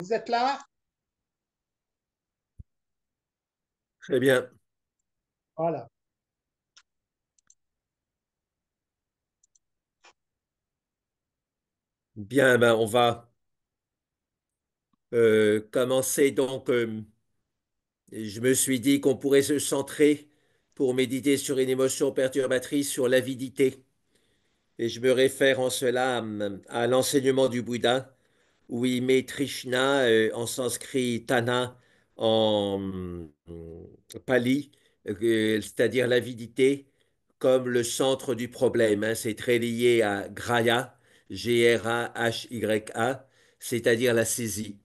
Vous êtes là? Très bien. Voilà. Bien, ben, on va commencer. Donc, je me suis dit qu'on pourrait se centrer pour méditer sur une émotion perturbatrice, sur l'avidité. Et je me réfère en cela à l'enseignement du Bouddha, où il met Trishna en sanskrit, Tana en pali, c'est-à-dire l'avidité, comme le centre du problème, hein. C'est très lié à Graya, Graya, c'est-à-dire la saisie.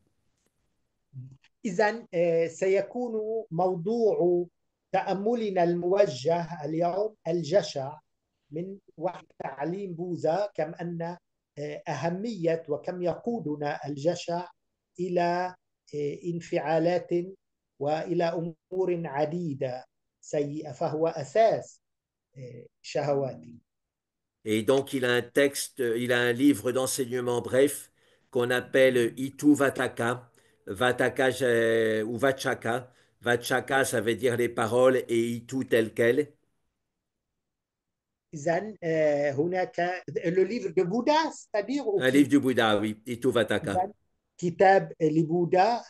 إذا سيكون موضوع تأملنا الموجه اليوم الجشع من وحي تعليم بوذا، كم أن أهمية وكم يقودنا الجشع إلى انفعالات وإلى أمور عديدة سيئة، فهو أساس شهواتي. Et donc, il a un texte, il a un livre d'enseignement bref qu'on appelle Itu Vataka, ou Vachaka. Vachaka, ça veut dire les paroles, et Itu tel quel. إذا هناك le livre de Bouddha, c'est-à-dire Un livre du Bouddha, oui, Itu Vataka. إذا كتاب لبوذا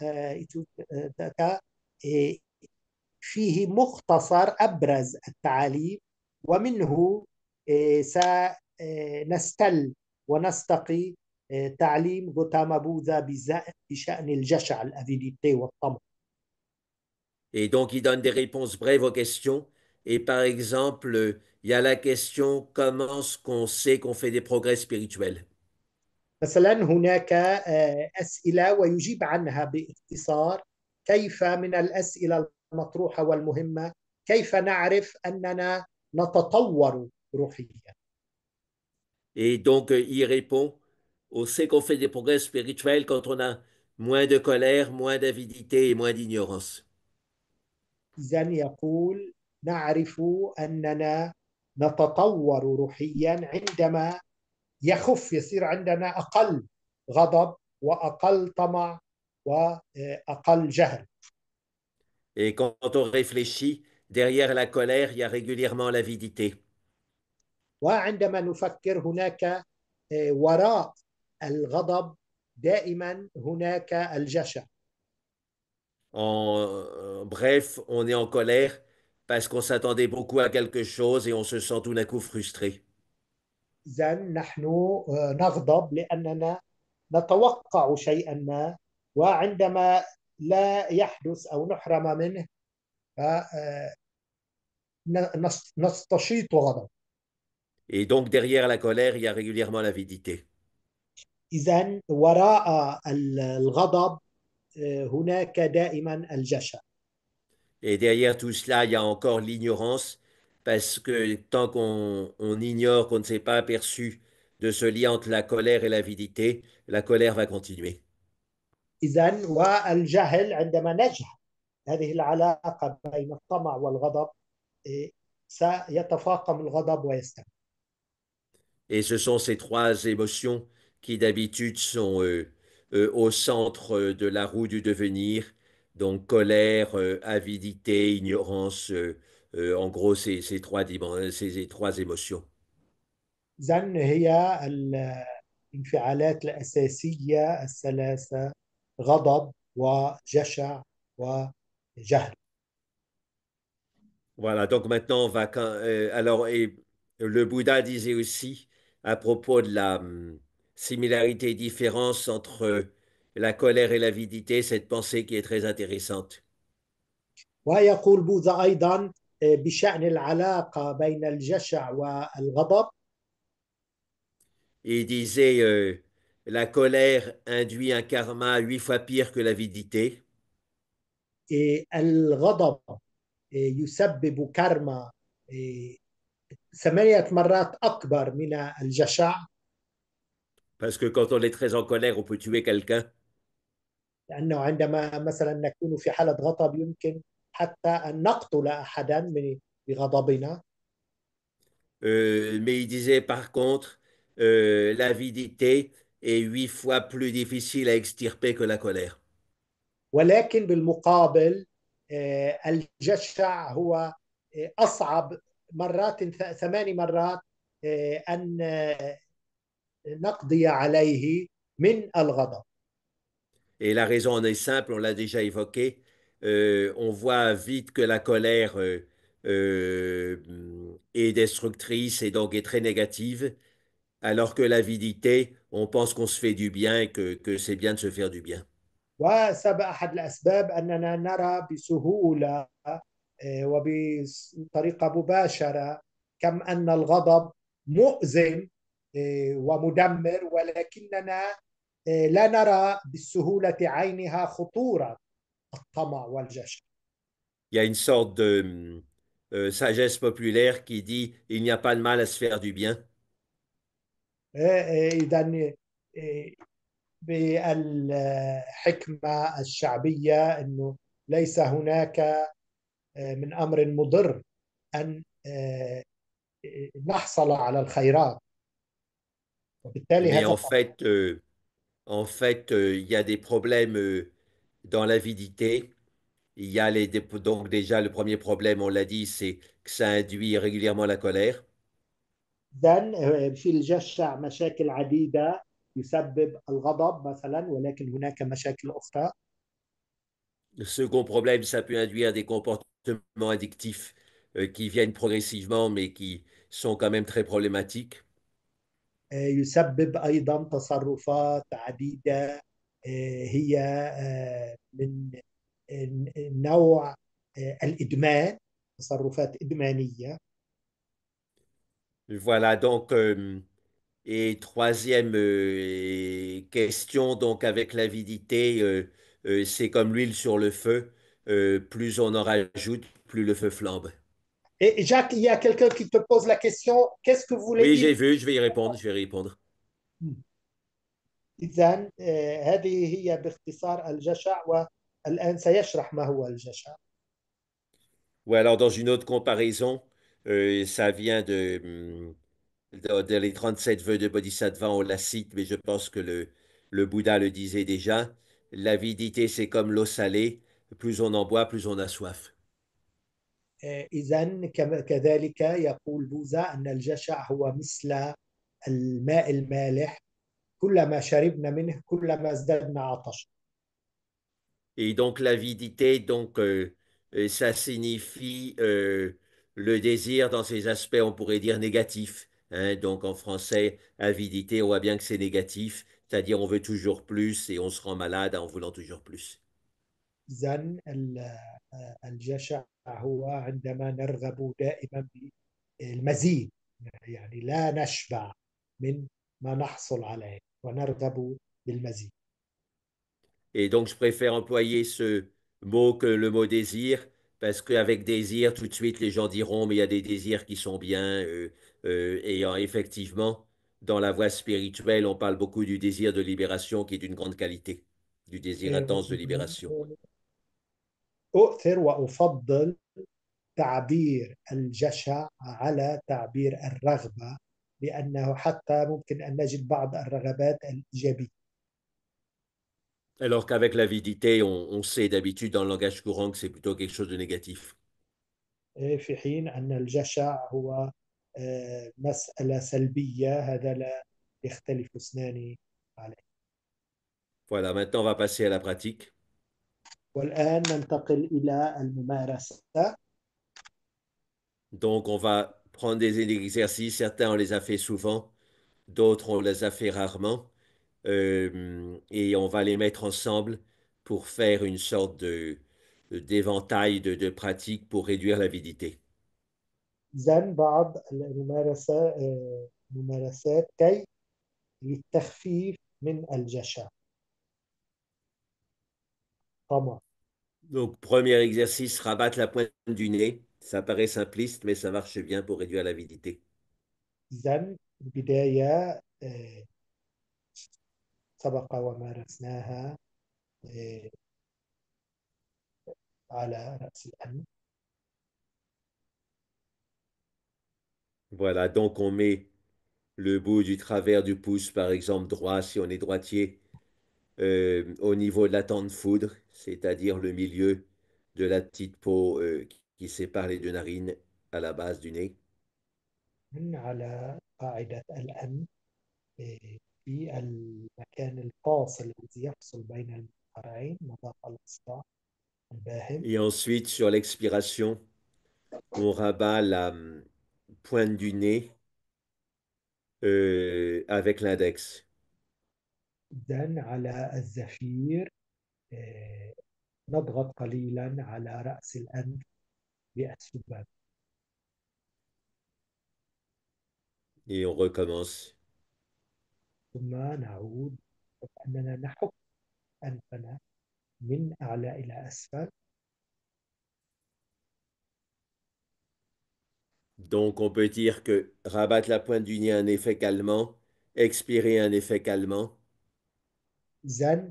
فيه مختصر أبرز التعاليم، ومنه سنستل ونستقي تعليم غوتاما بوذا بشأن الجشع الأفيديتي والطمع. Et donc, il donne des réponses brèves aux questions. Et par exemple, il y a la question comment est-ce qu'on sait qu'on fait des progrès spirituels? مثلا هناك أسئلة ويجيب عنها باختصار. كيف من الأسئلة المطروحة والمهمة، كيف نعرف أننا نتطور روحيا؟ Et donc, il répond on sait qu'on fait des progrès spirituels quand on a moins de colère, moins d'avidité et moins d'ignorance. إذا يقول نعرف أننا نتطور روحيا عندما يصير عندنا أقل غضب وأقل طمع وأقل جهل. Et quand on réfléchit, derrière la colère, il y a régulièrement l'avidité. وعندما نفكر هناك وراء الغضب دائما هناك الجشع. Bref, on est en colère parce qu'on s'attendait beaucoup à quelque chose et on se sent tout d'un coup frustré. إذا نحن نغضب لأننا نتوقع شيئا ما، وعندما لا يحدث أو نحرم منه فنستشيط غضب. Et donc, derrière la colère, il y a régulièrement l'avidité. إذا وراء الغضب هناك دائما الجشع. Et derrière tout cela, il y a encore l'ignorance, parce que tant qu'on ignore, qu'on ne s'est pas aperçu de ce lien entre la colère et l'avidité, la colère va continuer. إذا والجهل، عندما نجهل هذه العلاقة بين الطمع والغضب سيتفاقم الغضب ويستمر. Et ce sont ces trois émotions qui d'habitude sont au centre de la roue du devenir. Donc colère, avidité, ignorance, en gros, ces trois émotions. إذا هي الانفعالات الأساسية الثلاثة: غضب وجشع وجهل. Voilà, donc maintenant on va alors et le Bouddha disait aussi à propos de la similarité et différence entre la colère et l'avidité, cette pensée qui est très intéressante. ويقول بوذا أيضا بشأن العلاقة بين الجشع والغضب. Et il disait la colère induit un karma 8 fois pire que l'avidité. الغضب يسبب كارما 8 مرات أكبر من الجشع. Parce que quand on est très en colère, on peut tuer quelqu'un. لأنه عندما مثلا نكون في حالة غضب يمكن حتى أن نقتل أحدا بغضبنا. Mais il disait par contre, l'avidité est 8 fois plus difficile à extirper que la colère. ولكن بالمقابل الجشع هو أصعب مرات 8 مرات أن نقضي عليه من الغضب. Et la raison en est simple, on l'a déjà évoqué. On voit vite que la colère euh, est destructrice et donc est très négative, alors que l'avidité, on pense qu'on se fait du bien et que c'est bien de se faire du bien. وسبب أحد الأسباب أننا نرى بسهولة وبطريقة مباشرة كم أن الغضب مؤذن ومدمر، ولكننا لا نرى بالسهولة عينها خطورة الطمع والجشع. Il y a une sorte de sagesse populaire qui dit il n'y a pas de mal à se faire du bien. إذا بالحكمة الشعبية أنه ليس هناك من أمر مضر أن نحصل على الخيرات، وبالتالي Mais هذا en طبعا. fait, il y a des problèmes dans l'avidité. Il y a donc déjà le premier problème, on l'a dit, c'est que ça induit régulièrement la colère. إذن في الجشع مشاكل عديدة يسبب الغضب مثلا، ولكن هناك مشاكل أخرى. Le second problème, ça peut induire des comportements addictifs qui viennent progressivement, mais qui sont quand même très problématiques. يسبب أيضا تصرفات عديدة هي من نوع الإدمان، تصرفات إدمانية. Voilà, donc, et troisième question, donc avec l'avidité, c'est comme l'huile sur le feu, plus on en rajoute, plus le feu flambe. Et Jacques, il y a quelqu'un qui te pose la question, qu'est-ce que vous voulez Oui, dire؟ j'ai vu, je vais y répondre, je vais répondre. إذن هذه هي باختصار الجشع، والآن سيشرح ما هو الجشع. Ou alors, dans une autre comparaison, ça vient de les 37 vœux de Bodhisattva, on la cite, mais je pense que le Bouddha le disait déjà. L'avidité, c'est comme l'eau salée. Plus on en boit, plus on a soif. إذن كذلك يقول بوذا أن الجشع هو مثل الماء المالح، كلما شربنا منه كلما ازددنا عطش. Et donc, l'avidité, donc, ça signifie le désir dans ses aspects, on pourrait dire négatifs. Hein. Donc, en français, avidité, on voit bien que c'est négatif, c'est-à-dire on veut toujours plus et on se rend malade en voulant toujours plus. إذن الجشع هو عندما نرغب دائما بالمزيد، يعني لا نشبع من ما نحصل عليه ونرغب بالمزيد. Et donc, je préfère employer ce mot que le mot désir, parce qu'avec désir, tout de suite, les gens diront, mais il y a des désirs qui sont bien. Effectivement, dans la voie spirituelle, on parle beaucoup du désir de libération qui est d'une grande qualité, du désir intense de libération. أؤثر وأفضل تعبير الجشع على تعبير الرغبة، لأنه حتى ممكن أن نجد بعض الرغبات الإيجابية. Alors qu'avec l'avidité, on sait d'habitude dans le langage courant que c'est plutôt quelque chose de négatif. في حين أن الجشع هو مسألة سلبية، هذا لا يختلف اثنان عليه. Voilà, maintenant on va passer à la pratique. والآن ننتقل إلى الممارسة. Donc on va prendre des exercices, certains on les a fait souvent, d'autres on les a fait rarement. Et on va les mettre ensemble pour faire une sorte d'éventail de pratiques pour réduire l'avidité. إذن بعض الممارسة ممارسات كي للتخفيف من الجشع طبعا. Donc, premier exercice, rabattre la pointe du nez. Ça paraît simpliste, mais ça marche bien pour réduire l'avidité. إذن البداية سبق ومارسناها على رأس الأنف. Voilà, donc on met le bout du travers du pouce, par exemple, droit, si on est droitier, au niveau de la tente foudre, c'est-à-dire le milieu de la petite peau qui sépare les deux narines à la base du nez. على قاعدة الأنف، في المكان الفاصل الذي يفصل بين المنخرين مضاق الإصبع الباهم. Et ensuite, sur l'expiration, on rabat la pointe du nez avec l'index. إذن على الزفير آه، نضغط قليلا على رأس الأنف بالسبابة. Et on recommence. ثم نعود أننا نحك أنفنا من أعلى إلى أسفل. Donc, on peut dire que rabattre la pointe du nez a un effet calmant, expirer un effet calmant. إذن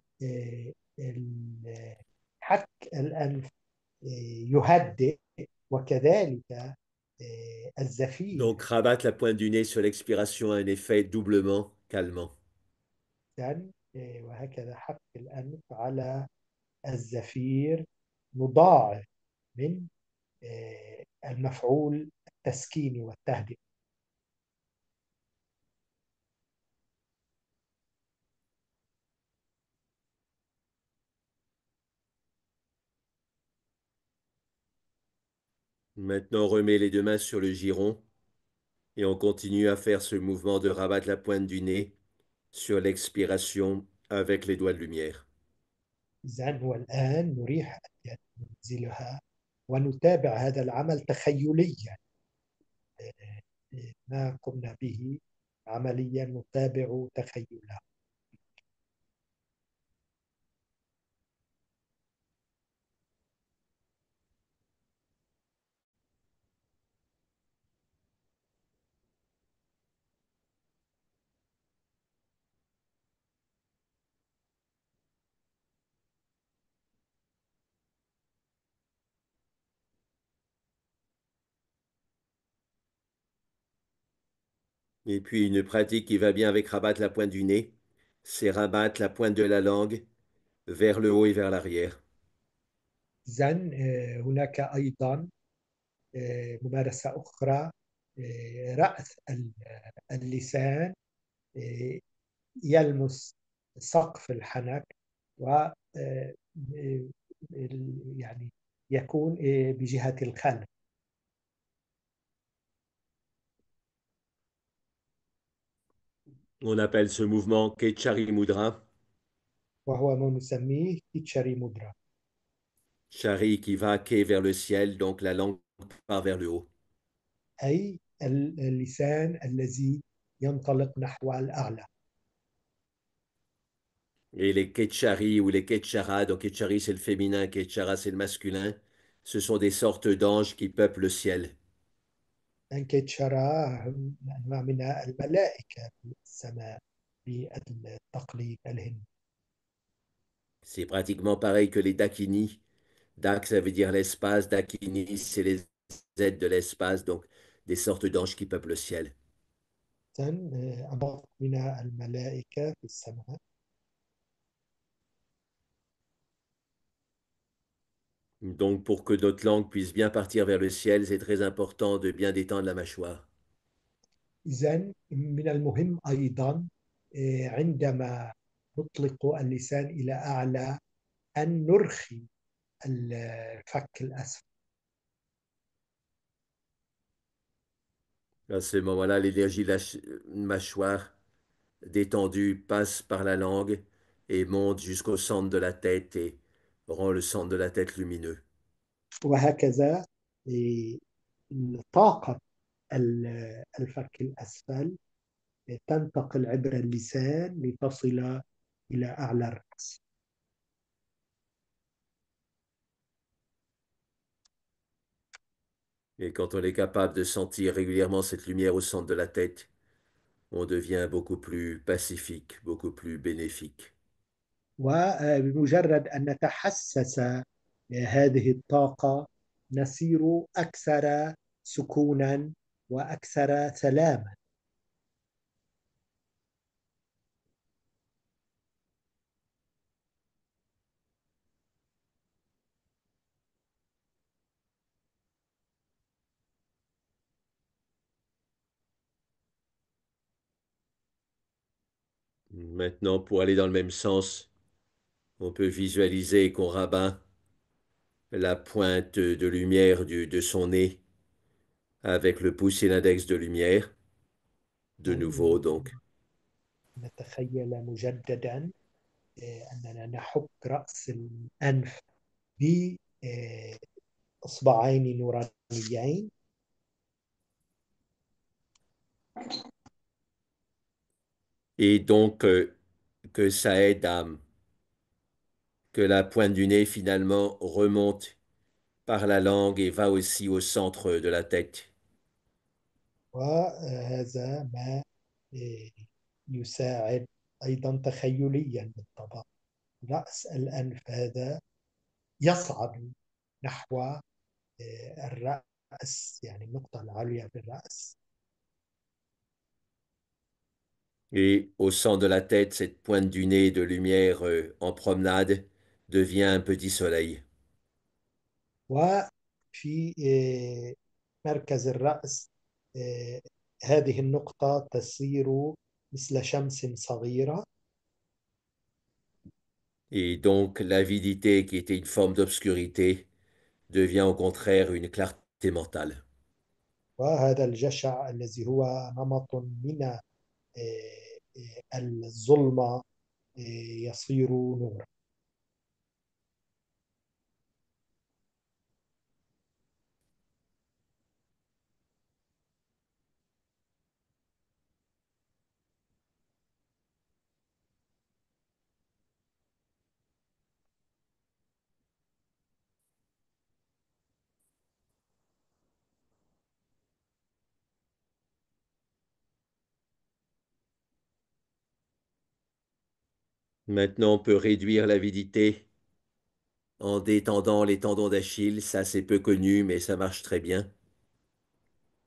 حك الأنف يهدئ، وكذلك Donc, الزفير. rabattre la pointe du nez sur l'expiration a un effet doublement calmant. إذن وهكذا حك الأنف على الزفير مضاعف من المفعول التسكيني والتهدئة. Maintenant, on remet les deux mains sur le giron et on continue à faire ce mouvement de rabattre la pointe du nez sur l'expiration avec les doigts de lumière. إذن والآن نريح اليد، ننزلها ونتابع هذا العمل تخيليا. ما قمنا به عمليا نتابع تخيلا. Et puis, une pratique qui va bien avec rabattre la pointe du nez, c'est rabattre la pointe de la langue vers le haut et vers l'arrière. إذن هناك أيضا ممارسة أخرى، رأس اللسان يلمس سقف الحنك، و يعني يكون بجهة الخلف. On appelle ce mouvement Kechari Mudra. وهو ما نسميه كيتشاري مودرا، Chari qui va quai vers le ciel, donc la langue part vers le haut. أي اللسان الذي ينطلق نحو الأعلى. Et les Ketchari ou les Ketchara, donc Ketchari c'est le féminin, Ketchara c'est le masculin, ce sont des sortes d'anges qui peuplent le ciel. أنكيتشارا هم أنواع من الملائكة في السماء بالتقليد الهندي. C'est pratiquement pareil que les Dakini. Dak, ça veut dire l'espace, Dakini, c'est les êtres de l'espace, donc des sortes d'anges qui peuplent le ciel. أضاف من الملائكة في السماء. Donc pour que notre langue puisse bien partir vers le ciel, c'est très important de bien détendre la mâchoire. إذن من المهم أيضا عندما نطلق اللسان إلى أعلى أن نرخي الفك الأسفل. À ce moment-là, l'énergie de la mâchoire détendue passe par la langue et monte jusqu'au centre de la tête et rend le centre de la tête lumineux. وهكذا طاقة الفك الأسفل تنتقل عبر اللسان لتصل إلى أعلى الرأس. Et quand on est capable de sentir régulièrement cette lumière au centre de la tête, on devient beaucoup plus pacifique, beaucoup plus bénéfique. وبمجرد أن نتحسس هذه الطاقة نصير أكثر سكونا وأكثر سلاما. Maintenant, pour aller dans le même sens, on peut visualiser qu'on rabat la pointe de lumière de son nez avec le pouce et l'index de lumière, de nouveau donc. نتخيل مجددا أننا نحك رأس الأنف بإصبعين نورانيين. Et donc, que ça aide à que la pointe du nez finalement remonte par la langue et va aussi au centre de la tête. وهذا ما آه، يساعد أيضا تخيليا بالطبع. رأس الأنف هذا يصعد نحو الرأس، يعني النقطة العليا في الرأس. Et au centre de la tête, cette pointe du nez de lumière en promenade devient un petit soleil. وفي مركز الرأس آه، هذه النقطة تصير مثل شمس صغيرة. Et donc l'avidité, qui était une forme d'obscurité, devient au contraire une clarté mentale. وهذا الجشع الذي هو نمط من الظلمة يصير نورا. Maintenant, on peut réduire l'avidité en détendant les tendons d'Achille. Ça, c'est peu connu, mais ça marche très bien.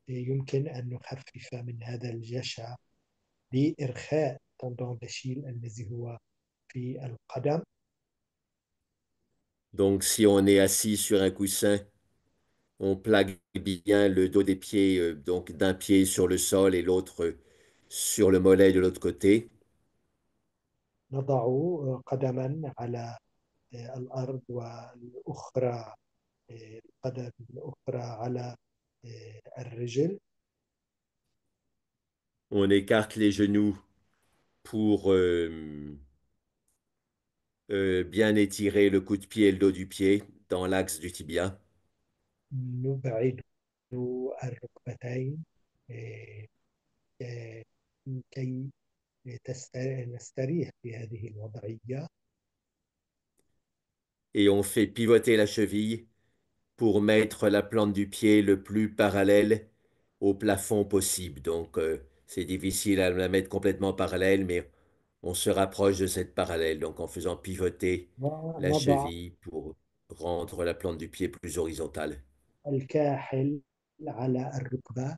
يمكن أن نخفف من هذا الجشع بإرخاء تندون دشيل الذي هو في القدم. Donc, si on est assis sur un coussin, on plaque bien le dos des pieds, donc d'un pied sur le sol et l'autre sur le mollet de l'autre côté. نضع قدما على الأرض والأخرى القدم الأخرى على الرجل. On écarte les genoux pour bien étirer le cou de pied et le dos du pied dans l'axe du tibia. نبعد الركبتين آه، آه، كي نستريح في هذه الوضعية. Et on fait pivoter la cheville pour mettre la plante du pied le plus parallèle au plafond possible. Donc, c'est difficile à la mettre complètement parallèle, mais on se rapproche de cette parallèle, donc en faisant pivoter la ونضع cheville pour rendre la plante du pied plus horizontale. الكاحل على الركبة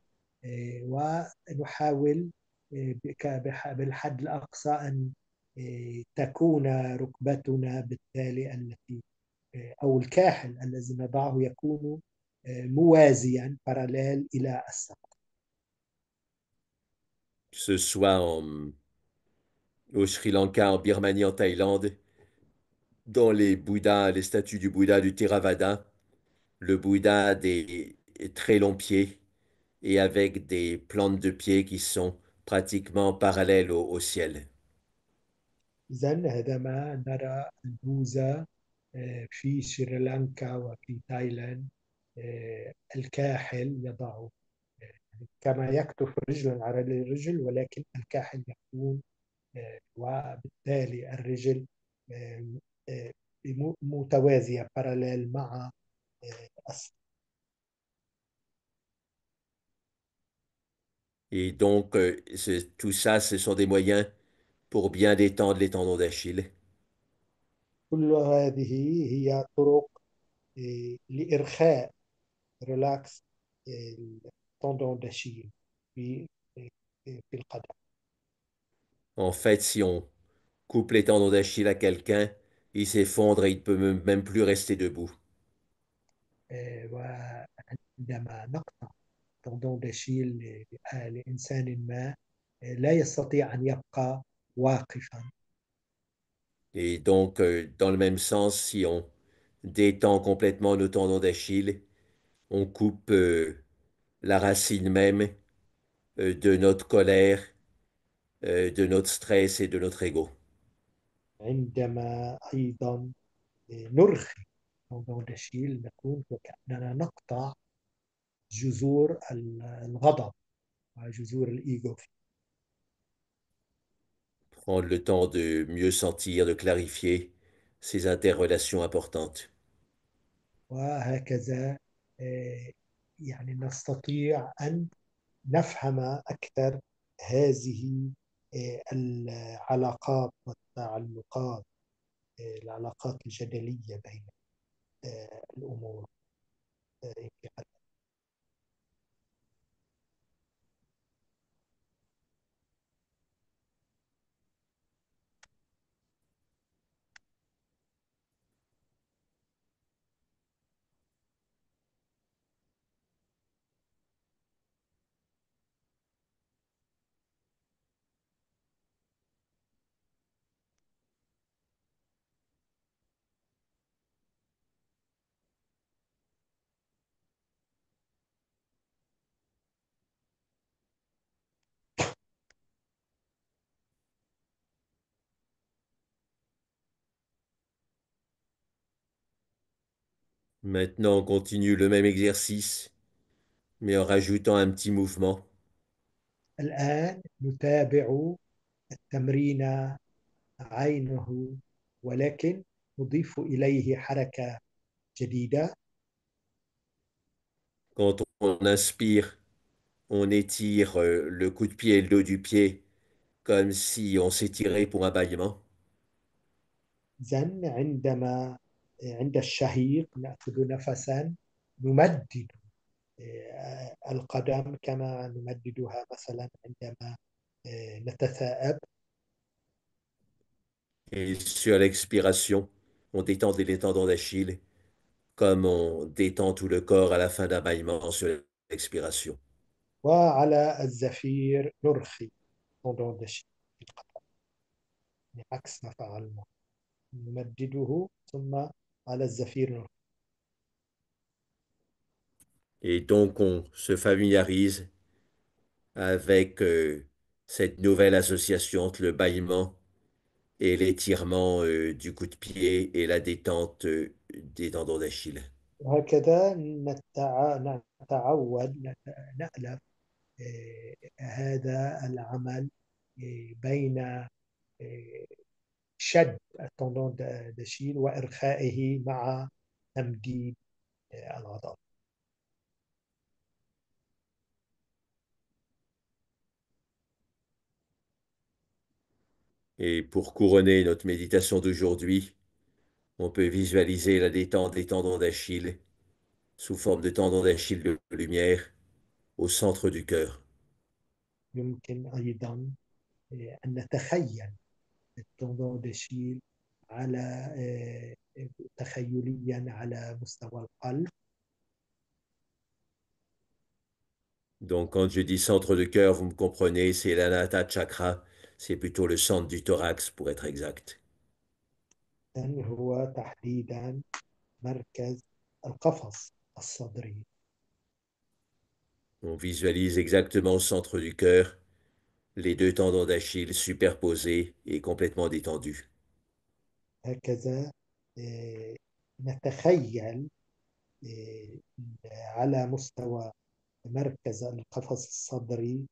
ونحاول بالحد الأقصى أن تكون ركبتنا بالتالي التي أو الكاحل الذي نضعه يكون موازيا باراليل إلى السقف. Que ce soit au Sri Lanka, en Birmanie, en Thaïlande, dans les Bouddhas, les statues du Bouddha du Theravada, le Bouddha a des très longs pieds et avec des plantes de pieds qui sont pratiquement parallèles au ciel. إذن هذا ما نرى البوذا في سريلانكا وفي تايلاند. الكاحل يضع كما يكتف رجلا على الرجل، ولكن الكاحل يكون وبالتالي الرجل آه، آه، متوازية باراليل مع السقف. Et donc, tout ça, ce sont des moyens pour bien détendre les tendons d'Achille. كل هذه هي طرق لإرخاء ريلاكس التندون داشيل في في القدم. En fait, si on coupe les tendons d'Achille à quelqu'un, il s'effondre et il ne peut même plus rester debout. وعندما نقطع تندون داشيل لإنسان ما لا يستطيع أن يبقى واقفا. Et donc, dans le même sens, si on détend complètement nos tendons d'Achille, on coupe la racine même de notre colère, de notre stress et de notre ego. عندما أيضا نرخي موضوع دشيل نكون وكأننا نقطع جذور الغضب وجذور الإيجو. Prendre le temps de mieux sentir, de clarifier ces interrelations importantes. وهكذا يعني نستطيع أن نفهم أكثر هذه العلاقات والتعلقات، العلاقات الجدلية بين الأمور في حياتنا. Maintenant, on continue le même exercice, mais en rajoutant un petit mouvement. الآن نتابع التمرين عينه، ولكن نضيف إليه حركة جديدة. Quand on inspire, on étire le coup de pied et le dos du pied comme si on s'étirait pour un bâillement. إذن عند الشهيق نأخذ نفسا، نمدد القدم كما نمددها مثلا عندما نتثاءب. Et sur l'expiration, on détend les tendons d'Achille comme on détend tout le corps à la fin d'un bâillement sur l'expiration. وعلى الزفير نرخي tendon d'Achille، عكس ما فعلنا، نمدده ثم على الزفير نرخي. Et donc on se familiarise avec cette nouvelle association entre le bâillement et l'étirement du coup de pied et la détente des tendons d'Achille. وهكذا نتعود نألف هذا العمل بين شد التندون دشيل وإرخائه مع تمديد العضلة. Et pour couronner notre méditation d'aujourd'hui, on peut visualiser la détente des tendons d'Achille sous forme de tendons d'Achille de lumière au centre du cœur. يمكن أيضا أن نتخيل التندون دشيل على تخيليا على مستوى القلب. Donc quand je dis centre du cœur, vous me comprenez, c'est l'Anahata Chakra, c'est plutôt le centre du thorax pour être exact. هو تحديدا مركز القفص الصدري. On visualise exactement au centre du cœur les deux tendons d'Achille superposés et complètement détendus. هكذا آه، نتخيل آه، على مستوى مركز القفص الصدري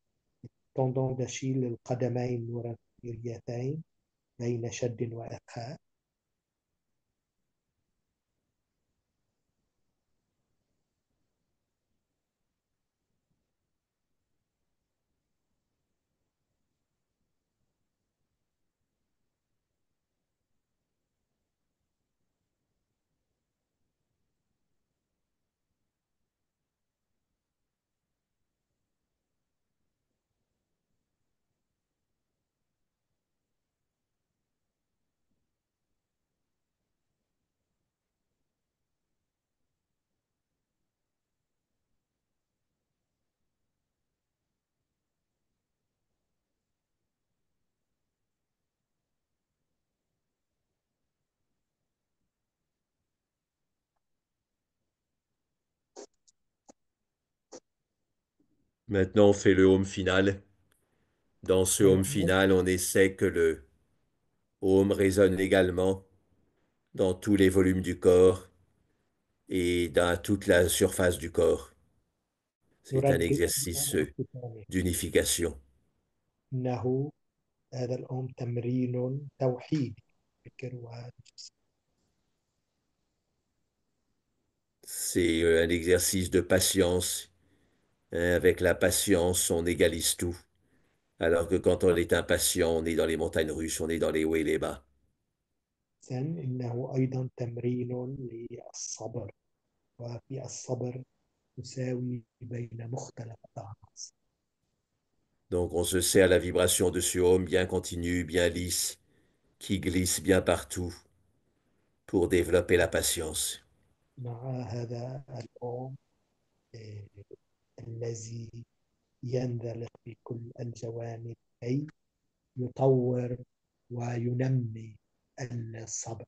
تندون دشيل القدمين الورقيتين بين شد وإرخاء. Maintenant, on fait le home final. Dans ce home والآن final, on essaie que le home résonne également dans tous les volumes du corps et dans toute la surface du corps. C'est un نردد exercice الختامي. d'unification. إنه هذا تمرين توحيدي. فكر وهذا C'est un exercice de patience, hein. Avec la patience, on égalise tout. Alors que quand on est impatient, on est dans les montagnes russes, on est dans les hauts et les bas. إنه أيضا تمرين للصبر، وفي الصبر تساوي بين مختلف العناصر. Donc on se sert la vibration de ce home bien continu, bien lisse, qui glisse bien partout pour développer la patience. مع هذا الأم آه، الذي ينزلق في كل الجوانب كي يطور وينمي الصبر.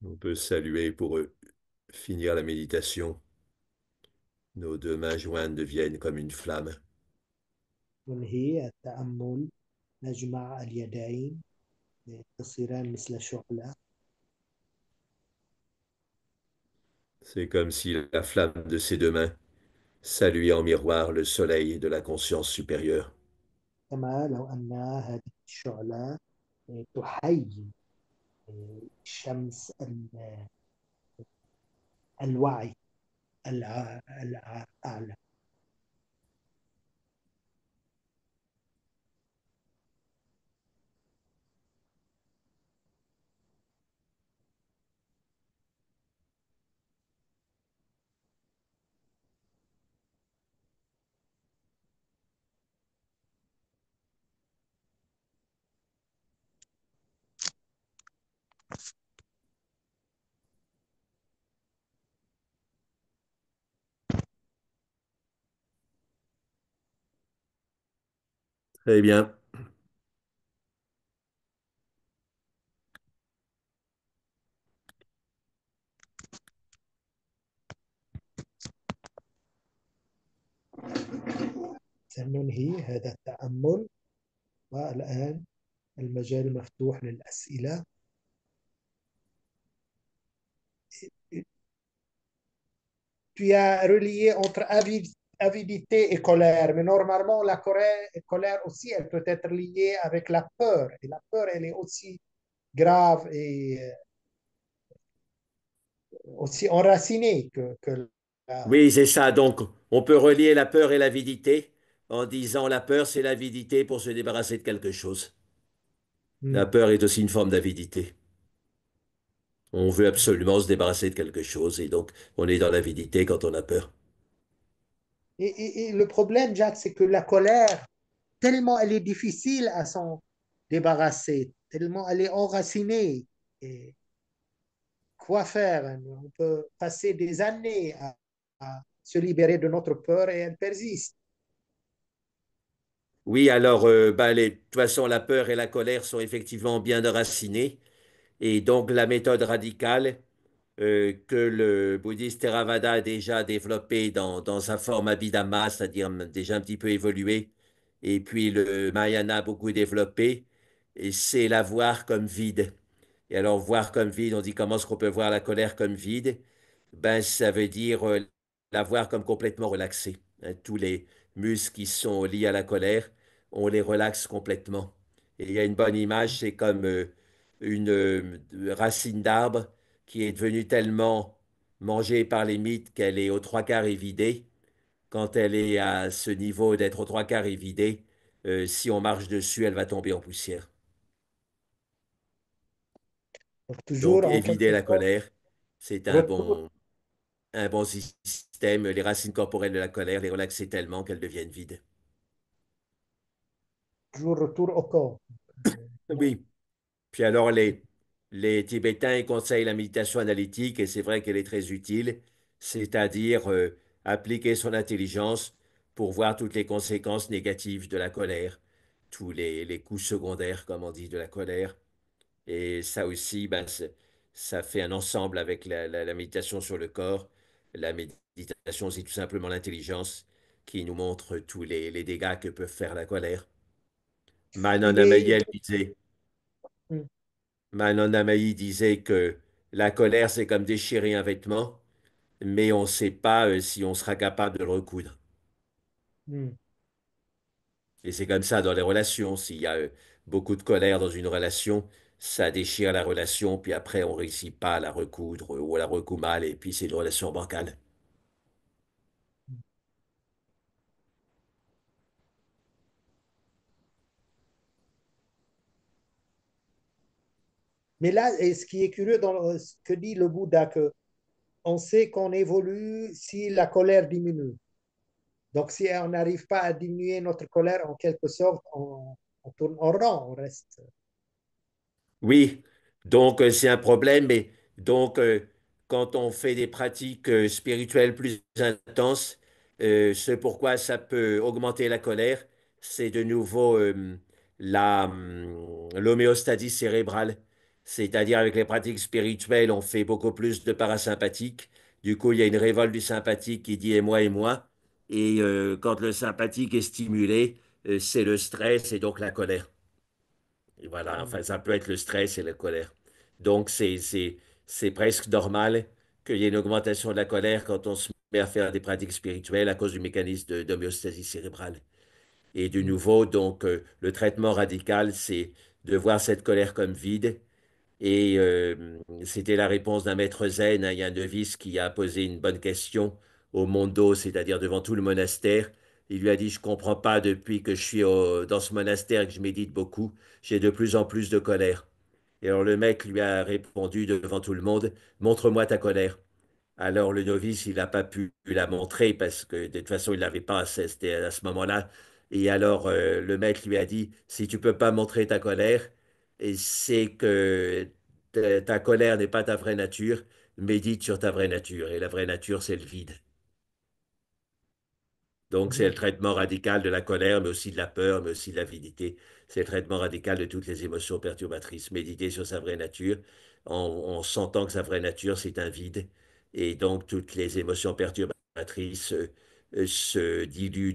On peut saluer pour finir la méditation. Nos deux mains jointes deviennent comme une flamme. ننهي التأمل، نجمع اليدين تصيران مثل شعلة. C'est comme si la flamme de ces deux mains saluait en miroir le soleil de la conscience supérieure. كما لو أن هذه الشعلة تحيي شمس الوعي الأعلى. Très bien. سننهي هذا التأمل، والآن المجال مفتوح للأسئلة. Tu as relié entre avidité et colère, mais normalement colère aussi, elle peut être liée avec la peur. Et la peur, elle est aussi grave et aussi enracinée que la... Oui, c'est ça. Donc, on peut relier la peur et l'avidité en disant la peur, c'est l'avidité pour se débarrasser de quelque chose. La Hmm. peur est aussi une forme d'avidité. On veut absolument se débarrasser de quelque chose et donc on est dans l'avidité quand on a peur. Et le problème, Jack, c'est que la colère, tellement elle est difficile à s'en débarrasser, tellement elle est enracinée. Et quoi faire? On peut passer des années à se libérer de notre peur et elle persiste. Oui, alors, de toute façon, la peur et la colère sont effectivement bien enracinées. Et donc, la méthode radicale, que le bouddhiste Theravada a déjà développé dans sa forme Abhidhamma, c'est-à-dire déjà un petit peu évolué, et puis le Mahayana a beaucoup développé, et c'est la voir comme vide. Et alors, voir comme vide, on dit comment est-ce qu'on peut voir la colère comme vide? Ben, ça veut dire la voir comme complètement relaxée. Hein. Tous les muscles qui sont liés à la colère, on les relaxe complètement. Et il y a une bonne image, c'est comme une racine d'arbre qui est devenue tellement mangée par les mythes qu'elle est aux trois quarts évidée. Quand elle est à ce niveau d'être aux trois quarts évidée, si on marche dessus, elle va tomber en poussière. Donc, toujours Donc, en évider quelque la sorte, colère, c'est retour, un bon système. Les racines corporelles de la colère, les relaxer tellement qu'elles deviennent vides. toujours retour au corps. Non. Oui. Puis alors, les Tibétains conseillent la méditation analytique et c'est vrai qu'elle est très utile, c'est-à-dire appliquer son intelligence pour voir toutes les conséquences négatives de la colère, tous les coups secondaires, comme on dit, de la colère. Et ça aussi, ben, ça fait un ensemble avec la méditation sur le corps. La méditation, c'est tout simplement l'intelligence qui nous montre tous les dégâts que peut faire la colère. Il est, hmm, Manana Maï disait que la colère, c'est comme déchirer un vêtement, mais on ne sait pas si on sera capable de le recoudre. hmm. Et c'est comme ça dans les relations. S'il y a beaucoup de colère dans une relation, ça déchire la relation, puis après, on ne réussit pas à la recoudre ou à la recoud mal, et puis c'est une relation bancale. Mais là, et ce qui est curieux dans ce que dit le Bouddha, que on sait qu'on évolue si la colère diminue. Donc, si on n'arrive pas à diminuer notre colère, en quelque sorte, on tourne en rond, on reste. Oui, donc c'est un problème, mais donc quand on fait des pratiques spirituelles plus intenses, ce pourquoi ça peut augmenter la colère, c'est de nouveau l'homéostasie cérébrale. C'est-à-dire avec les pratiques spirituelles, on fait beaucoup plus de parasympathique. Du coup, il y a une révolte du sympathique qui dit et moi et moi. Et quand le sympathique est stimulé, c'est le stress et donc la colère. Et voilà, Hmm, enfin, ça peut être le stress et la colère. Donc, c'est presque normal qu'il y ait une augmentation de la colère quand on se met à faire des pratiques spirituelles à cause du mécanisme d'homéostasie cérébrale. Et de hmm, nouveau, donc, le traitement radical, c'est de voir cette colère comme vide et c'était la réponse d'un maître zen. Hein. Il y a un novice qui a posé une bonne question au Mondo, c'est-à-dire devant tout le monastère. Il lui a dit, je comprends pas depuis que je suis dans ce monastère et que je médite beaucoup, j'ai de plus en plus de colère. Et alors le mec lui a répondu devant tout le monde, montre-moi ta colère. Alors le novice, il n'a pas pu la montrer parce que de toute façon, il l'avait pas, c'était à ce moment-là. Et alors le maître lui a dit, si tu peux pas montrer ta colère, et c'est que ta colère n'est pas ta vraie nature, médite sur ta vraie nature. Et la vraie nature, c'est le vide. Donc c'est le hmm, traitement radical de la colère, mais aussi de la peur, mais aussi de l'avidité. C'est le traitement radical de toutes les émotions perturbatrices. Méditer sur sa vraie nature, en sentant que sa vraie nature, c'est un vide. Et donc toutes les émotions perturbatrices se diluent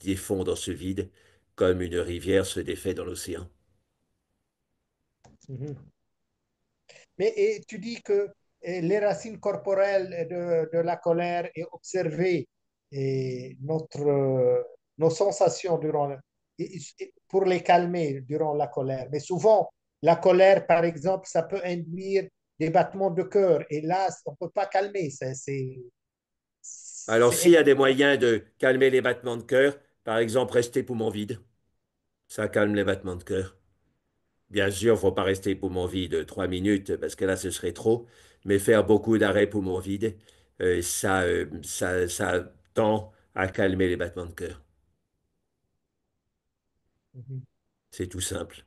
défont dans ce vide, comme une rivière se défait dans l'océan. hmm. Mais et tu dis que les racines corporelles de la colère et observer nos sensations pour les calmer durant la colère. Mais souvent, la colère, par exemple, ça peut induire des battements de cœur. Et là, on ne peut pas calmer. Alors C'est s'il y a des impossible. moyens de calmer les battements de cœur, par exemple rester poumon vide, ça calme les battements de cœur. Bien sûr, faut pas rester poumon vide 3 minutes parce que là, ce serait trop. Mais faire beaucoup d'arrêts poumon vide, ça tend à calmer les battements de cœur. Mhm, C'est tout simple.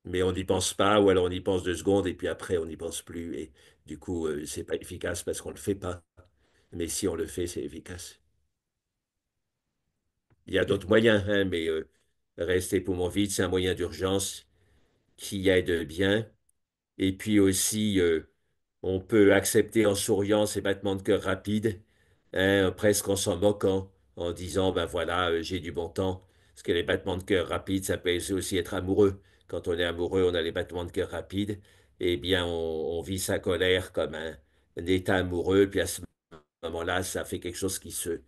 Mais on n'y pense pas ou alors on y pense 2 secondes et puis après, on n'y pense plus. Et du coup, c'est pas efficace parce qu'on le fait pas. Mais si on le fait, c'est efficace. Il y a d'autres moyens, hein, mais rester poumon vide, c'est un moyen d'urgence qui aide bien. Et puis aussi, On peut accepter en souriant ces battements de cœur rapides, hein, presque en s'en moquant, en disant, ben voilà, j'ai du bon temps. Parce que les battements de cœur rapides, ça peut aussi être amoureux. Quand on est amoureux, on a les battements de cœur rapides. Eh bien, on vit sa colère comme un état amoureux, puis à ce moment-là, ça fait quelque chose qui se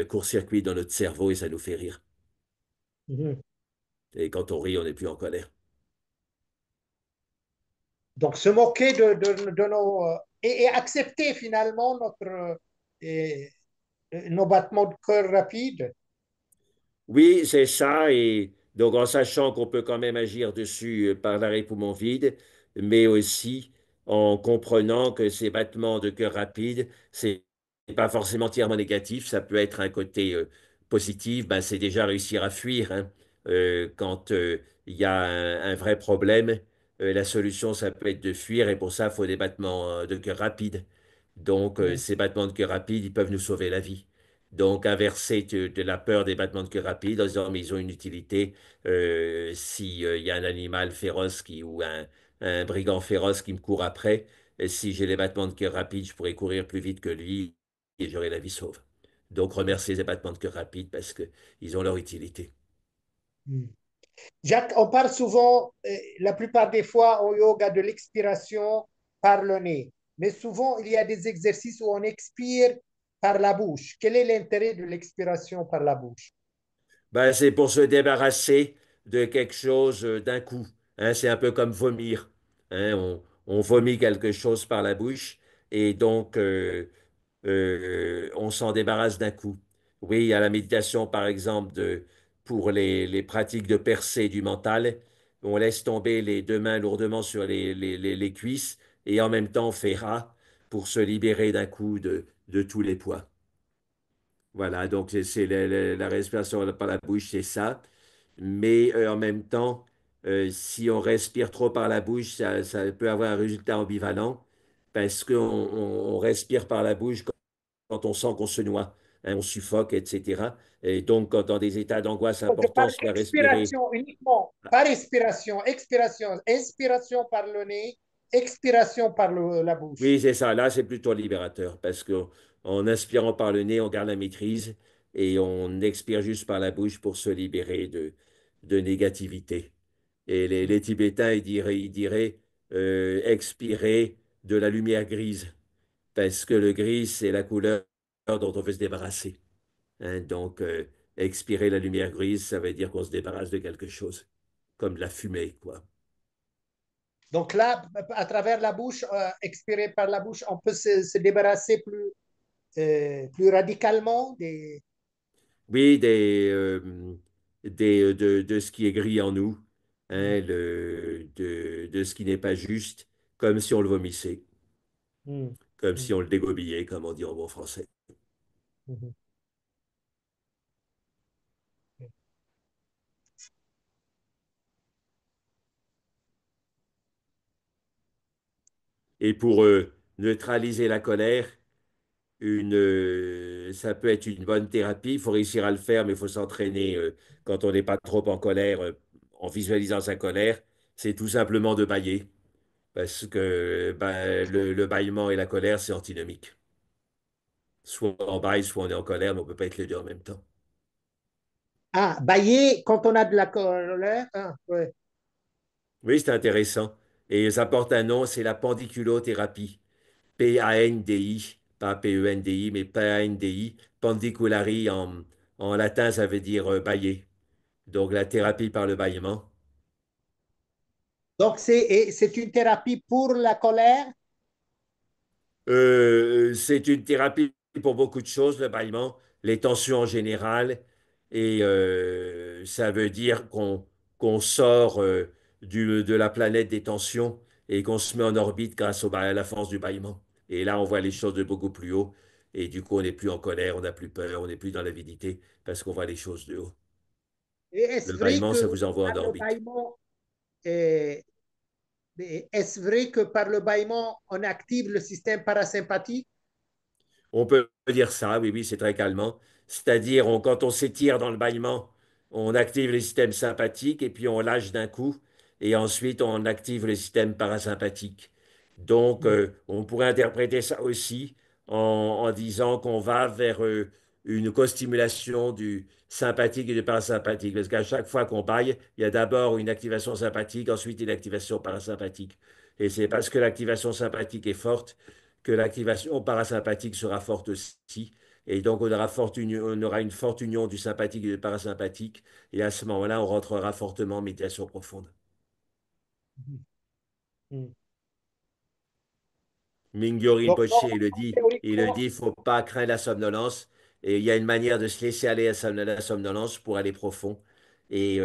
court-circuite dans notre cerveau et ça nous fait rire. Mhm. Et quand on rit, on n'est plus en colère. Donc, se moquer de nos... et accepter finalement et- nos battements de cœur rapides. Oui, c'est ça. Et donc, en sachant qu'on peut quand même agir dessus par l'arrêt poumon vide, mais aussi en comprenant que ces battements de cœur rapides, c'est pas forcément entièrement négatif. Ça peut être un côté positif. Ben, c'est déjà réussir à fuir, hein. Quand il y a un vrai problème, la solution, ça peut être de fuir. Et pour ça, il faut des battements de cœur rapides. Donc, Mhm. ces battements de cœur rapides, ils peuvent nous sauver la vie. Donc, inverser de la peur des battements de cœur rapides en disant, mais ils ont une utilité. Si, il y a un animal féroce ou un brigand féroce qui me court après, si j'ai les battements de cœur rapides, je pourrais courir plus vite que lui et j'aurai la vie sauve. Donc, remercier les battements de cœur rapides parce qu'ils ont leur utilité. Mhm. Jacques, on parle souvent, la plupart des fois au yoga, de l'expiration par le nez. Mais souvent, il y a des exercices où on expire par la bouche. Quel est l'intérêt de l'expiration par la bouche? Ben, c'est pour se débarrasser de quelque chose d'un coup. Hein, c'est un peu comme vomir. Hein, on vomit quelque chose par la bouche et donc on s'en débarrasse d'un coup. Oui, il y a la méditation, par exemple, pour les pratiques de percée du mental. On laisse tomber les deux mains lourdement sur les cuisses et en même temps on fait ra pour se libérer d'un coup de tous les poids. Voilà, donc c'est la respiration par la bouche, c'est ça. Mais en même temps, si on respire trop par la bouche, ça peut avoir un résultat ambivalent parce qu'on respire par la bouche quand on sent qu'on se noie, hein, on suffoque, etc. Et donc, quand dans des états d'angoisse Je importants, parle se faire respirer. expiration uniquement, pas respiration, expiration, inspiration par le nez, expiration par la bouche. Oui, c'est ça. Là, c'est plutôt libérateur parce qu'en inspirant par le nez, on garde la maîtrise et on expire juste par la bouche pour se libérer de négativité. Et les Tibétains, ils diraient expirer de la lumière grise parce que le gris, c'est la couleur dont on veut se débarrasser. Hein. Donc, expirer la lumière grise, ça veut dire qu'on se débarrasse de quelque chose, comme de la fumée, quoi. Donc là, à travers la bouche, expirer par la bouche, on peut se débarrasser plus radicalement des... Oui, de ce qui est gris en nous, hein, de ce qui n'est pas juste, comme si on le vomissait, Mhm. comme si Mhm. on le dégobillait, comme on dit en bon français. Mhm. Et pour neutraliser la colère, ça peut être une bonne thérapie. Il faut réussir à le faire, mais il faut s'entraîner quand on n'est pas trop en colère, en visualisant sa colère. C'est tout simplement de bâiller, parce que ben, le bâillement et la colère, c'est antinomique. Soit on baille, soit on est en colère, mais on ne peut pas être les deux en même temps. Ah, bailler quand on a de la colère. Ah, ouais. Oui, c'est intéressant. Et ça porte un nom, c'est la pendiculothérapie. P-A-N-D-I, pas P-E-N-D-I, mais P-A-N-D-I. Pendiculari en latin, ça veut dire bâiller. Donc la thérapie par le bâillement. Donc, c'est une thérapie pour la colère. C'est une thérapie pour beaucoup de choses, le bâillement, les tensions en général. Et ça veut dire qu'on sort de la planète des tensions et qu'on se met en orbite grâce à la force du bâillement. Et là, on voit les choses de beaucoup plus haut. Et du coup, on n'est plus en colère, on n'a plus peur, on n'est plus dans l'avidité parce qu'on voit les choses de haut. Et est-ce Le vrai bâillement, que ça vous envoie par en le orbite. bâillement, euh, est-ce vrai que par le bâillement, on active le système parasympathique? On peut dire ça, oui, oui, c'est très calmant. C'est-à-dire, quand on s'étire dans le bâillement, on active le système sympathique et puis on lâche d'un coup. Et ensuite, on active le système parasympathique. Donc, on pourrait interpréter ça aussi en disant qu'on va vers une co-stimulation du sympathique et du parasympathique. Parce qu'à chaque fois qu'on baille, il y a d'abord une activation sympathique, ensuite une activation parasympathique. Et c'est parce que l'activation sympathique est forte que l'activation parasympathique sera forte aussi. Et donc, on aura une forte union du sympathique et du parasympathique. Et à ce moment-là, on rentrera fortement en méditation profonde. Mhm. Mhm. Mingyur Donc, Rinpoche, normalement, il le théoriquement, dit, il faut pas craindre la somnolence. Et il y a une manière de se laisser aller à la somnolence pour aller profond. Et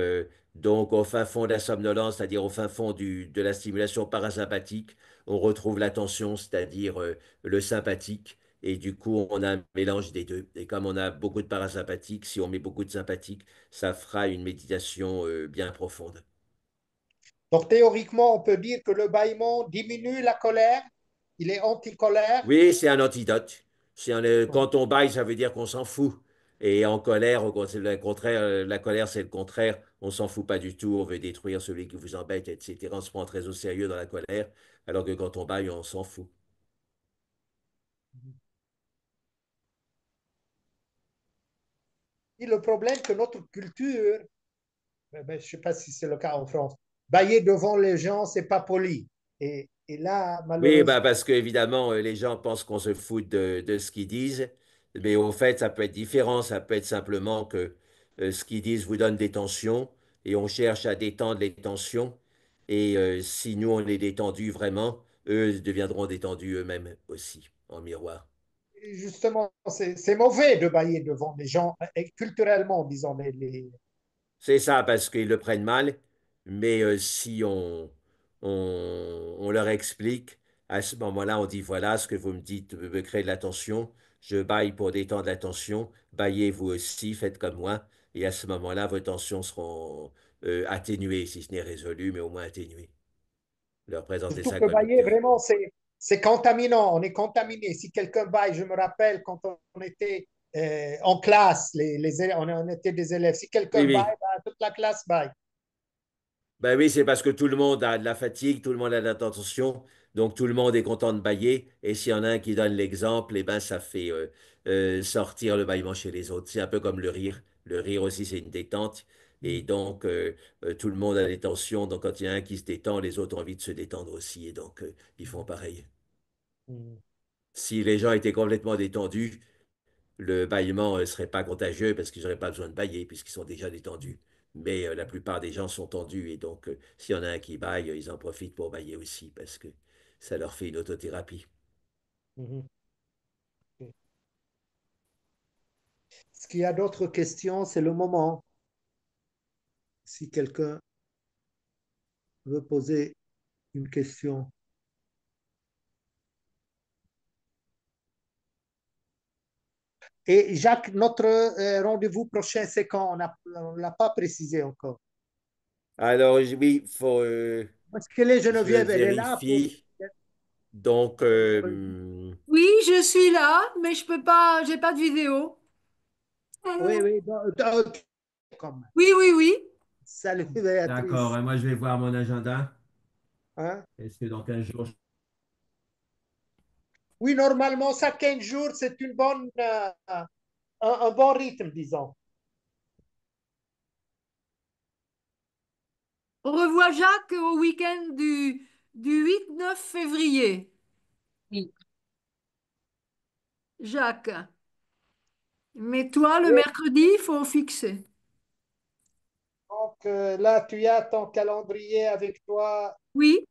donc, au fin fond de la somnolence, c'est-à-dire au fin fond de la stimulation parasympathique, on retrouve l'attention, c'est-à-dire le sympathique. Et du coup, on a un mélange des deux. Et comme on a beaucoup de parasympathique, si on met beaucoup de sympathique, ça fera une méditation bien profonde. donc, théoriquement, on peut dire que le bâillement diminue la colère, il est anticolère. Oui, c'est un antidote. Ouais. Quand on baille, ça veut dire qu'on s'en fout. Et en colère, c'est le contraire, la colère, c'est le contraire. On s'en fout pas du tout. On veut détruire celui qui vous embête, etc. On se prend très au sérieux dans la colère. Alors que quand on baille, on s'en fout. Et le problème que notre culture, je ne sais pas si c'est le cas en France, bailler devant les gens, c'est pas poli. Et là, Oui, malheureusement, bah parce qu'évidemment, les gens pensent qu'on se fout de ce qu'ils disent, mais au fait, ça peut être différent. Ça peut être simplement que ce qu'ils disent vous donne des tensions et on cherche à détendre les tensions. Et si nous, on est détendus vraiment, eux deviendront détendus eux-mêmes aussi, en miroir. justement, c'est mauvais de bailler devant les gens, et culturellement, disons. C'est ça, parce qu'ils le prennent mal, mais si on leur explique, à ce moment-là, on dit, voilà, ce que vous me dites me crée de la tension, je baille pour détendre la tension, baillez vous aussi, faites comme moi, et à ce moment-là, vos tensions seront atténuées, si ce n'est résolues, mais au moins atténuées. Leur présenter Surtout ça que comme une bailler, thérapie. vraiment, c'est contaminant. On est contaminé. Si quelqu'un baille, je me rappelle quand on était en classe, on était des élèves. Si quelqu'un Oui, baille, oui. bah, toute la classe baille. Ben oui, c'est parce que tout le monde a de la fatigue, tout le monde a de la tension, donc tout le monde est content de bailler. Et s'il y en a un qui donne l'exemple, eh ben ça fait sortir le bâillement chez les autres. C'est un peu comme le rire. Le rire aussi, c'est une détente. Et donc, tout le monde a des tensions. Donc, quand il y a un qui se détend, les autres ont envie de se détendre aussi. Et donc, ils font pareil. Si les gens étaient complètement détendus, le bâillement ne serait pas contagieux parce qu'ils n'auraient pas besoin de bâiller puisqu'ils sont déjà détendus. Mais la plupart des gens sont tendus et donc s'il y en a un qui bâille, ils en profitent pour bâiller aussi parce que ça leur fait une autothérapie. Ce qu'il y a d'autres questions, c'est le moment. Si quelqu'un veut poser une question. Et Jacques, notre rendez-vous prochain, c'est quand? On l'a pas précisé encore. Alors oui, faut, Parce que les je Geneviève, elle est là pour. vérifie. Donc, Oui, je suis là, mais je peux pas, j'ai pas de vidéo. Oui, oui. Comme. Oui, oui, oui. Salut d'accord, Béatrice. moi je vais voir mon agenda. Hein? Est-ce que dans 15 jours, Oui, normalement, ça, 15 jours, c'est un bon rythme, disons. On revoit Jacques au week-end du 8-9 février. Oui. Jacques. Mais toi, le Oui. mercredi, il faut fixer. Donc là, tu as ton calendrier avec toi, Oui,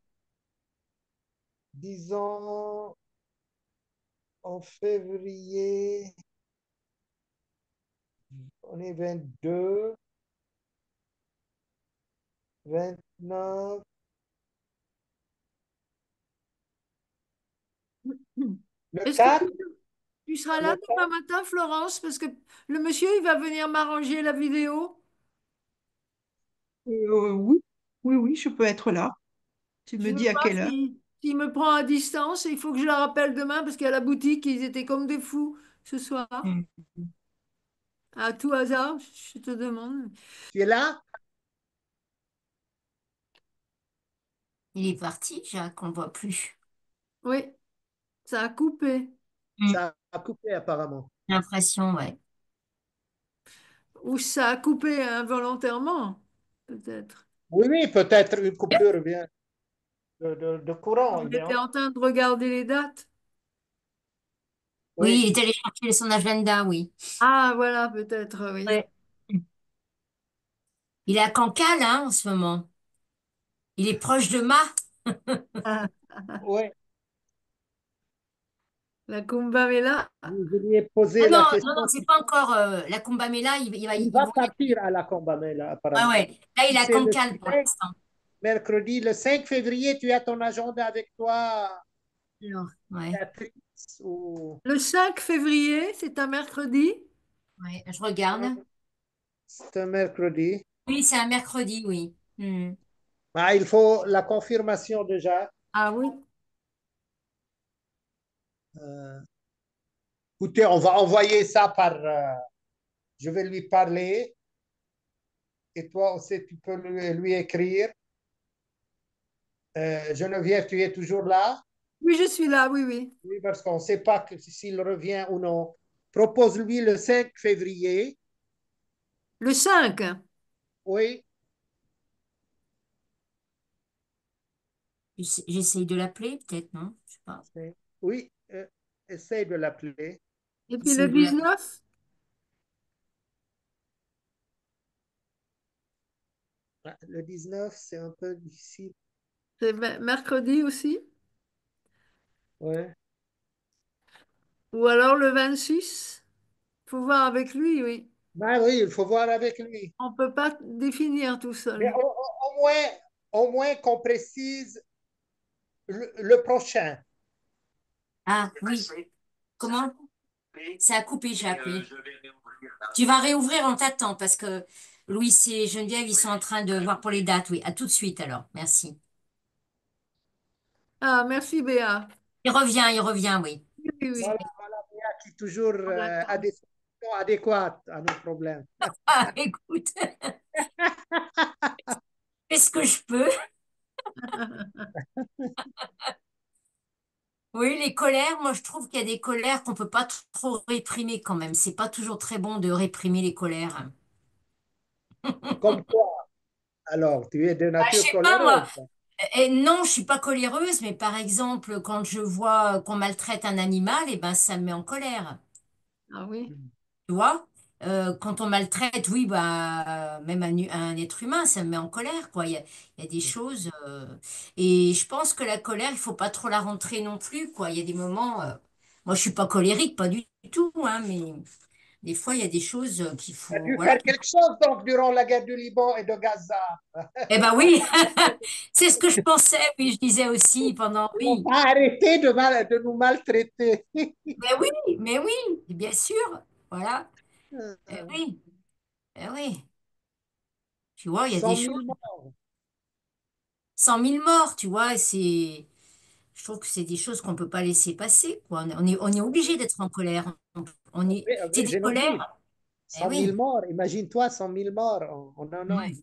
disons, en février. On est 22, 29, le est-ce que 4, tu seras là le demain matin, Florence? Parce que le monsieur, il va venir m'arranger la vidéo. Oui, oui, oui, je peux être là. Tu Je me veux dis à voir quelle heure? s'il me prend à distance. Il faut que je la rappelle demain parce qu'à la boutique, ils étaient comme des fous ce soir. Mm. À tout hasard, je te demande. tu es là? Il est parti, Jacques, on ne voit plus. Oui, ça a coupé. Hmm, Ça a coupé apparemment. j'ai l'impression, ouais. Ou ça a coupé involontairement, peut-être. Oui, oui, peut-être une coupure bien de courant. Il Il est était en train de regarder les dates. Oui, oui, il est allé chercher son agenda, oui. Ah, voilà, peut-être, oui. Ouais. Il est à Cancale, hein, en ce moment. Il est proche de Ma. Ah, oui. la Kumbh Mela. Je lui ai Ah posé non, la non, non, question. c'est pas encore la Comba Mela. Il Ils va vont partir à la Combamela Ouais, apparemment. ouais. Là, il est à C'est le Cancale pour 5 l'instant. mercredi, le 5 février, tu as ton agenda avec toi, Alors, ouais, Béatrice, ou Le 5 février, c'est un mercredi. ouais, je regarde. c'est un mercredi. Oui, c'est un mercredi, oui. Hmm. Ah, il faut la confirmation déjà. Ah oui. Euh, écoutez, on va envoyer ça par. Je vais lui parler et toi aussi, tu peux lui écrire. Geneviève, tu es toujours là? Oui, je suis là, oui, oui. Oui, parce qu'on ne sait pas s'il revient ou non. Propose-lui le 5 février. Le 5. Oui, J'essaye de l'appeler, peut-être, non? Je sais pas. oui, essaye de l'appeler. Et puis le Essaye de l'appeler. 19, Ah, le 19, c'est un peu difficile. c'est mercredi aussi. Ouais. Ou alors le 26. Faut voir avec lui, oui. Ben oui, il faut voir avec lui. On peut pas définir tout Mais seul. au moins qu'on précise le prochain. Ah, oui. Comment? Ça a coupé, j'ai appelé. Tu vas réouvrir, on t'attend, parce que Louis et Geneviève, ils sont en train de voir pour les dates. Oui, à tout de suite, alors. Merci. Ah, merci Béa. Il revient, oui. Oui, oui, Voilà, oui. voilà, qui toujours On a attend. des solutions adéquates à nos problèmes. Ah, écoute, fais ce que je peux. Oui, les colères, moi je trouve qu'il y a des colères qu'on peut pas trop réprimer quand même. C'est pas toujours très bon de réprimer les colères. Comme quoi, alors, tu es de Ah, je nature sais pas moi. coléreuse. Et non, je suis pas coléreuse, mais par exemple, quand je vois qu'on maltraite un animal, eh ben ça me met en colère. Ah oui. Tu vois? Quand on maltraite, oui, bah même un être humain, ça me met en colère, quoi. Il y a des choses. Et je pense que la colère, il faut pas trop la rentrer non plus, quoi. Il y a des moments. Moi, je suis pas colérique, pas du tout, hein, mais des fois, il y a des choses qu'il Tu as faut. dû Voilà. faire quelque chose donc durant la guerre du Liban et de Gaza. Eh ben oui, c'est ce que je pensais, puis je disais aussi pendant, On oui. va arrêter de nous maltraiter. Mais oui, bien sûr. Voilà. Eh oui, eh oui. Tu vois, il y a des 100 choses. 000 morts. 100 000 morts, tu vois, je trouve que c'est des choses qu'on peut pas laisser passer, quoi. On est obligé d'être en colère. Oui, C'est oui, des Geneviève, colères. Eh 100 000 oui. morts. Imagine-toi 100 000 morts en un an. Ouais.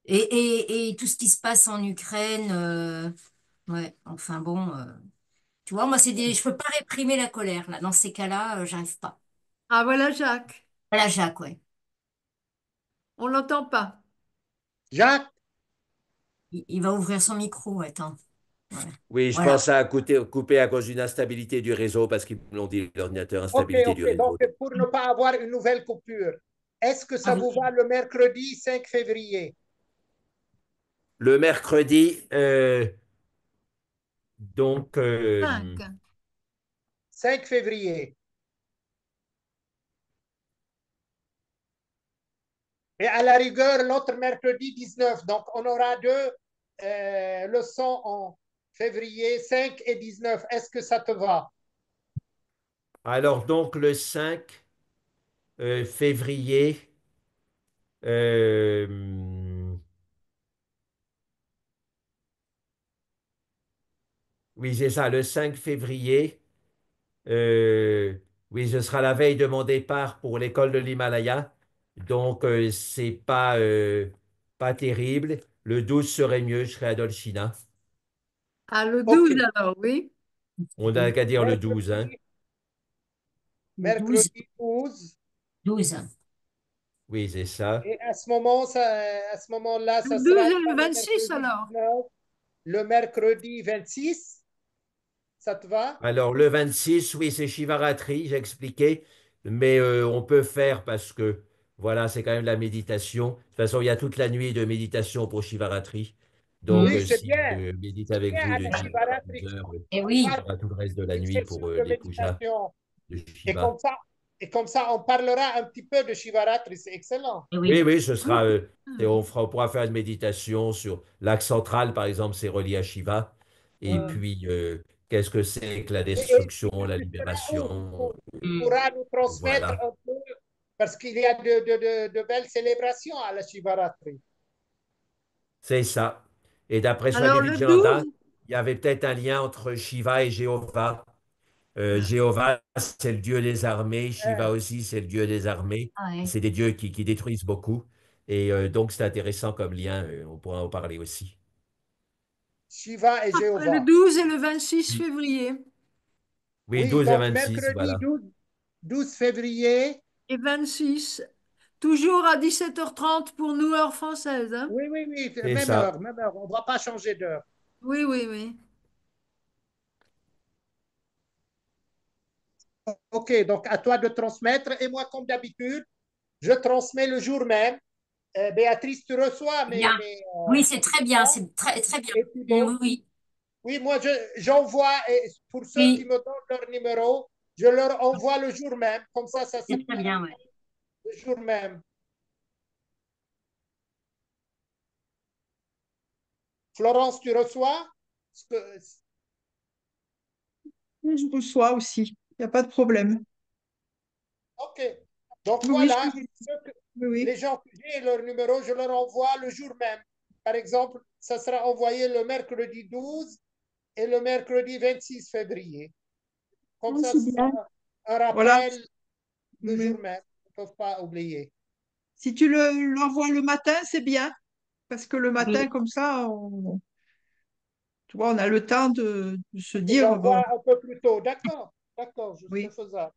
Et tout ce qui se passe en Ukraine, ouais, enfin bon, tu vois, moi, je peux pas réprimer la colère, là. Dans ces cas-là, j'arrive pas. Ah voilà Jacques. Voilà, Jacques, ouais. On l'entend pas. Jacques, Il va ouvrir son micro, attends. Voilà. Oui, je Voilà. pense à couper à cause d'une instabilité du réseau parce qu'ils me l'ont dit, l'ordinateur, ok, instabilité du ok. Donc, réseau. pour ne pas avoir une nouvelle coupure, est-ce que Ah, ça vous va le mercredi 5 février? Le mercredi, donc, 5. 5 février. Et à la rigueur, l'autre mercredi 19. Donc, on aura deux leçons en février, 5 et 19. Est-ce que ça te va? alors donc le 5 février, euh, oui, c'est ça, le 5 février, euh, oui, ce sera la veille de mon départ pour l'école de l'Himalaya. Donc, c'est pas terrible. Le 12 serait mieux, je serai à Dolchina. Ah, le OK. 12 alors, oui. On n'a qu'à dire le 12, hein. Mercredi, Le 12, mercredi 12. 12. Oui, c'est ça. Et à ce moment-là, Le ça 12 sera et le pas le 26 mercredi alors. 19, le mercredi 26. Ça te va? Alors, le 26, oui, c'est Shivaratri, j'ai expliqué, mais on peut faire parce que, voilà, c'est quand même la méditation. De toute façon, il y a toute la nuit de méditation pour Shivaratri. Donc, Mm. Oui, c'est si bien. je médite C'est avec bien vous à de la 10 heures à Shivaratri 12 heures, Et qu'on il y oui, parle aura tout le reste de la des nuit pour sessions de les pujas méditation. de Et Shiva. comme ça, on parlera un petit peu de Shivaratri. C'est excellent. et Oui, oui. oui, ce sera, et Mm. on pourra faire une méditation sur l'axe central, par exemple, c'est relié à Shiva. Et Mm. puis, qu'est-ce que c'est que la Et destruction, la tu seras où? libération, Tu Mm. pourras nous transmettre voilà. un peu, parce qu'il y a de belles célébrations à la Shivaratri. C'est ça. Et d'après Alors Swami le Vivekananda, 12, il y avait peut-être un lien entre Shiva et Jéhovah. Jéhovah, c'est le dieu des armées. Euh, Shiva aussi, c'est le dieu des armées. Ah ouais. C'est des dieux qui détruisent beaucoup. Et donc, c'est intéressant comme lien. On pourra en parler aussi. Shiva et après le Jéhovah. 12 et le 26 Oui, février. oui, Oui, 12 et donc 26, mercredi voilà. 12 février. Et 26, toujours à 17h30 pour nous, heure française, hein? Oui, oui, oui, C'est même ça. heure, même heure. On ne va pas changer d'heure. Oui, oui, oui. OK, donc à toi de transmettre. Et moi, comme d'habitude, je transmets le jour même. Béatrice, tu reçois Bien. Oui, c'est très bien, documents. c'est très, très bien. Et puis Oui, bon, oui, oui, moi, j'envoie, et pour ceux qui oui, me donnent leur numéro, je leur envoie le jour même. Comme ça c'est très sera bien, ouais. le jour même. Florence, tu reçois? Oui, je reçois aussi. Il n'y a pas de problème. OK. Donc Oui, oui, voilà, oui, oui. les gens que j'ai leur numéro, je leur envoie le jour même. Par exemple, ça sera envoyé le mercredi 12 et le mercredi 26 février. Comme Oui, ça, c'est ce bien. sera un Voilà. rappel le Mais jour même. Ils ne peuvent pas oublier. si tu l'envoies le matin, c'est bien. Parce que le matin, Oui, comme ça, tu vois, on a le temps de se Que dire, bon, j'envoie un peu plus tôt. D'accord, d'accord, c'est oui, faisable.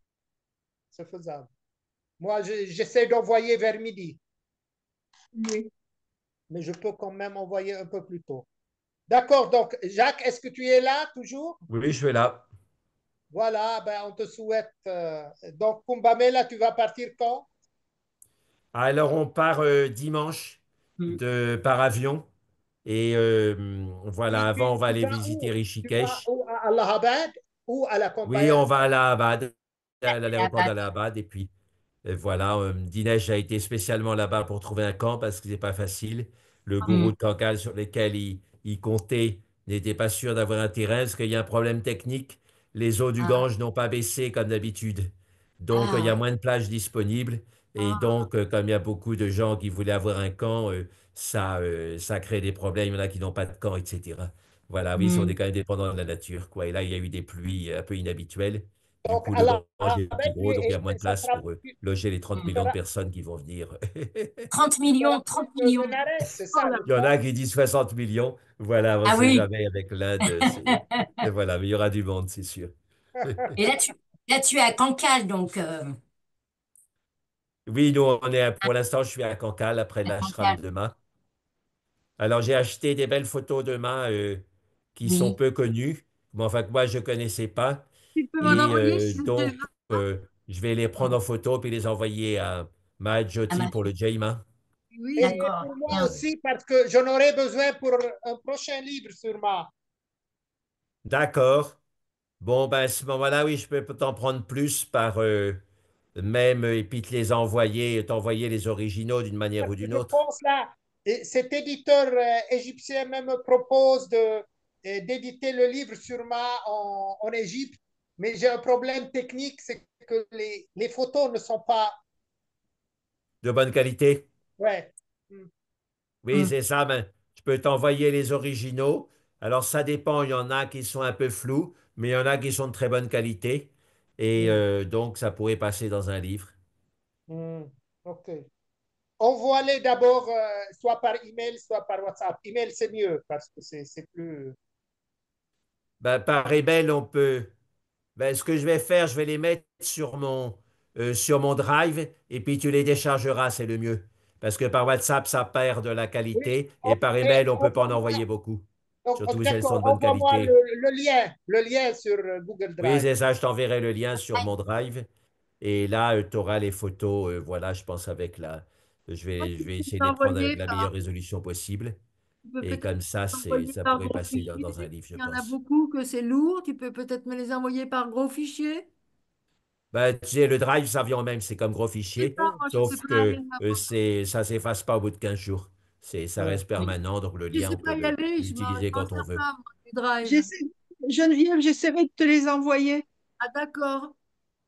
C'est faisable. Moi, j'essaie d'envoyer vers midi, oui. mais je peux quand même envoyer un peu plus tôt. D'accord, donc Jacques, est-ce que tu es là toujours? Oui, je suis là. Voilà, ben, on te souhaite. Donc, Kumbamela, tu vas partir quand? Alors, on part dimanche mm. par avion. Et voilà, avant, on va Tu aller vas visiter où? Tu vas Rishikesh. où? À Allahabad ou à la Oui, campagne? on va à Allahabad, à La l'aéroport batte. d'Allahabad. Et puis, voilà, Dinesh a été spécialement là-bas pour trouver un camp parce que c'est pas facile. Le gourou Mm. de Cancale sur lequel il comptait n'était pas sûr d'avoir un terrain parce qu'il y a un problème technique. Les eaux du Ah, Gange n'ont pas baissé comme d'habitude. Donc, il y a ah, moins de plages disponibles. Et ah. donc, comme il y a beaucoup de gens qui voulaient avoir un camp, ça crée des problèmes. Il y en a qui n'ont pas de camp, etc. Voilà, oui, ils sont Mm. quand même dépendants de la nature, quoi. Et là, il y a eu des pluies un peu inhabituelles. Du Donc, coup, le Gange est plus Allahabad, gros, donc il y a moins de ça place sera, pour loger les 30 millions de Mm. personnes qui vont venir. 30 tu seras millions, proche 30 de millions. Benares, c'est Oh ça, là. le Il y en a camp? qui disent 60 millions. Voilà, on ne Ah sait oui. jamais avec l'Inde. Et voilà, mais il y aura du monde, c'est sûr. Et là, tu es à Cancale, donc Oui, nous, pour l'instant, je suis à Cancale, après à l'ashram Cancale. de Ma. Alors, j'ai acheté des belles photos de Ma qui sont Oui, peu connues, mais enfin que moi, je ne connaissais pas. Tu peux m'en Et envoyer s'il te plaît. je vais les prendre en photo puis les envoyer à Ma à Jyoti pour Mathieu. le Jaima. Oui. Et D'accord, pour moi bien. aussi, parce que j'en aurai besoin pour un prochain livre sur moi. D'accord. Bon, ben, à ce moment-là, oui, je peux t'en prendre plus par même et puis te les envoyer, t'envoyer les originaux d'une manière Parce ou que d'une je autre. pense là, et cet éditeur égyptien même me propose d'éditer le livre sur moi en Égypte, mais j'ai un problème technique, c'est que les photos ne sont pas. De bonne qualité. Ouais. Hmm. Oui, Mm. c'est ça. Ben, je peux t'envoyer les originaux. Alors, ça dépend. Il y en a qui sont un peu flous, mais il y en a qui sont de très bonne qualité. Et Hmm. donc, ça pourrait passer dans un livre. Hmm. OK. Envoie-les d'abord soit par email, soit par WhatsApp. Email, c'est mieux parce que c'est plus. Ben, par email, on peut. Ben, ce que je vais faire, je vais les mettre sur mon Drive et puis tu les déchargeras, c'est le mieux. Parce que par WhatsApp, ça perd de la Oui, qualité et par email, on ne peut pas en envoyer beaucoup. donc, Surtout si elles sont d'accord, de bonne envoie-moi qualité. le lien sur Google Oui, Drive. c'est ça, je t'enverrai le lien sur mon Drive. Et là, tu auras les photos, voilà, je pense avec la. Je vais Tu essayer peux de les prendre envoyer avec la meilleure résolution possible. tu peux Et peut-être comme ça, envoyer ça par pourrait gros passer fichier. dans un livre, je Il y en a pense. beaucoup que c'est lourd. Tu peux peut-être me les envoyer par gros fichier. Ben, tu sais, le Drive, ça vient en même, c'est comme gros C'est fichier, ça, moi, je ne sais sauf pas aller que là-bas. ça s'efface pas au bout de 15 jours. Ça Ouais. reste permanent, donc le Je ne lien, sais on peut pas y aller. l'utiliser Je m'en quand on sers veut. pas, moi, du drive. J'essaie, Geneviève, j'essaierai de te les envoyer. Ah, d'accord.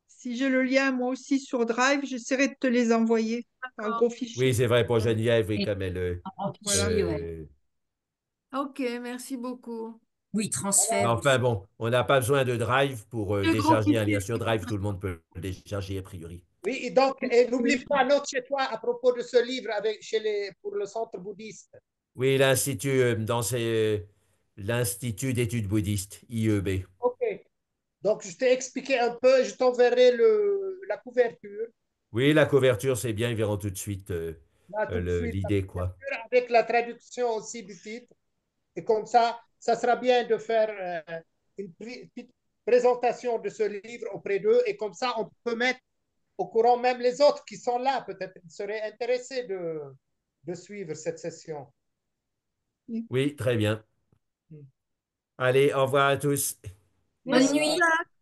Si j'ai le lien, moi aussi, sur Drive, j'essaierai de te les envoyer par D'accord. gros Oui, fichier. c'est vrai pour Geneviève, oui, Et comme elle. en Voilà. fichier, ouais. Euh, Ok, merci beaucoup. Oui, mais transfert enfin aussi. bon, on n'a pas besoin de Drive pour Les gros décharger un lien fichiers. sur Drive, tout le monde peut le décharger a priori. Oui, et donc, et n'oublie pas, note chez toi à propos de ce livre pour le centre bouddhiste. Oui, l'Institut, l'Institut d'études bouddhistes, IEB. OK. Donc, je t'ai expliqué un peu, je t'enverrai la couverture, Oui, la couverture, c'est bien, ils verront tout de suite là, tout de suite, la l'idée, quoi. couverture avec la traduction aussi du titre. Et comme ça sera bien de faire une petite présentation de ce livre auprès d'eux. Et comme ça, on peut mettre au courant même les autres qui sont là. Peut-être qu'ils seraient intéressés de suivre cette session. Oui, très bien. Allez, au revoir à tous. Bonne Merci, Voilà. nuit. Jacques.